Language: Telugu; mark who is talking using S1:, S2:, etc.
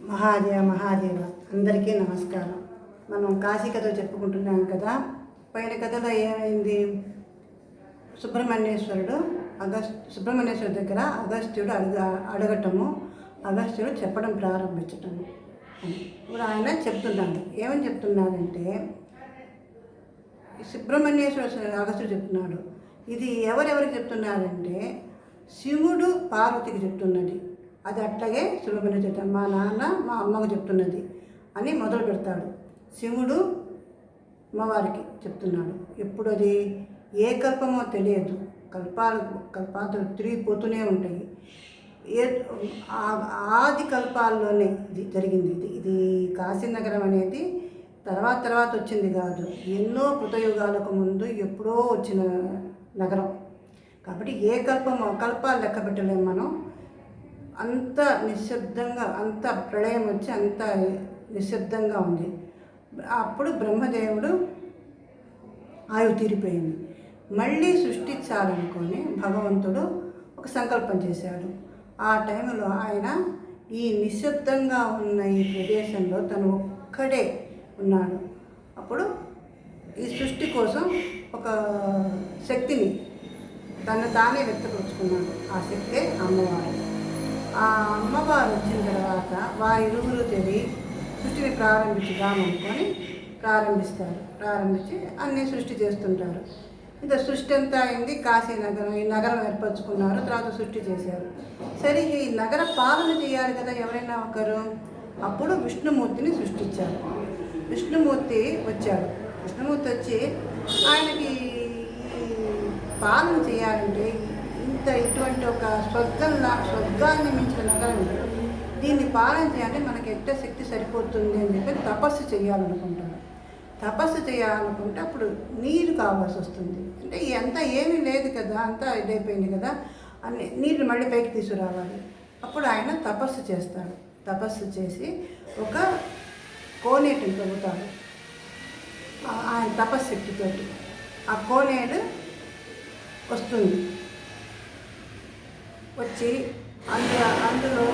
S1: మహాదేవ అందరికీ నమస్కారం. మనం కాశీ కథ చెప్పుకుంటున్నాం కదా. పైన కథలో ఏమైంది? సుబ్రహ్మణ్యేశ్వరుడు దగ్గర అగస్త్యుడు అడగటము, అగస్త్యుడు చెప్పడం ప్రారంభించటము. ఇప్పుడు ఆయన చెప్తున్నాడు. ఏమని చెప్తున్నాడంటే, అగస్త్యుడు చెప్తున్నాడు. ఇది ఎవరెవరికి చెప్తున్నాడంటే, శివుడు పార్వతికి చెప్తున్నది. అది అట్లాగే సులభంగా చెప్తాడు. మా నాన్న మా అమ్మకు చెప్తున్నది అని మొదలు పెడతాడు. శివుడు అమ్మవారికి చెప్తున్నాడు. ఎప్పుడు అది ఏ కల్పమో తెలియదు. కల్పాంతలు తిరిగిపోతూనే ఉంటాయి. ఆది కల్పాల్లోనే ఇది జరిగింది. ఇది కాశీనగరం అనేది తర్వాత వచ్చింది కాదు. ఎన్నో కృతయుగాలకు ముందు ఎప్పుడో వచ్చిన నగరం. కాబట్టి ఏ కల్పాలు లెక్క పెట్టలేము మనం. అంత నిశ్శబ్దంగా, అంత ప్రళయం వచ్చి అంత నిశ్శబ్దంగా ఉంది. అప్పుడు బ్రహ్మదేవుడు ఆయువు తీరిపోయింది. మళ్ళీ సృష్టించాలనుకొని భగవంతుడు ఒక సంకల్పం చేశాడు. ఆ టైంలో ఆయన ఈ నిశ్శబ్దంగా ఉన్న ఈ ప్రదేశంలో తను ఒక్కడే ఉన్నాడు. అప్పుడు ఈ సృష్టి కోసం ఒక శక్తిని తానే వ్యక్తపరుచుకున్నాడు. ఆ శక్తే అమ్మవారు. ఆ అమ్మవారు వచ్చిన తర్వాత వారిరువురు తెలియ సృష్టిని ప్రారంభించుదామనుకొని ప్రారంభించి అన్నీ సృష్టి చేస్తుంటారు. ఇంత సృష్టి అంతా అయింది. కాశీనగరం, ఈ నగరం ఏర్పరచుకున్నారు. తర్వాత సృష్టి చేశారు. సరే, ఈ నగర పాలన చేయాలి కదా ఎవరైనా ఒకరు. అప్పుడు విష్ణుమూర్తిని సృష్టించారు. విష్ణుమూర్తి వచ్చాడు. విష్ణుమూర్తి వచ్చి ఆయనకి పాలన చేయాలంటే ఇటువంటి ఒక స్వర్గాన్ని మించిన నగరం ఇది. దీన్ని పాలన చేయాలంటే మనకి ఎంత శక్తి సరిపోతుంది అని చెప్పి తపస్సు చేయాలనుకుంటాడు. తపస్సు చేయాలనుకుంటే అప్పుడు నీరు కావాల్సి వస్తుంది. అంటే అంతా ఏమీ లేదు కదా, అంతా ఇదైపోయింది కదా, అన్ని నీరు మళ్ళీ పైకి తీసుకురావాలి. అప్పుడు ఆయన తపస్సు చేస్తాడు. తపస్సు చేసి ఒక కోనేటిని తవ్వుతాడు ఆయన తపశ్శక్తితోటి. ఆ కోనేరు వస్తుంది. వచ్చి అందులో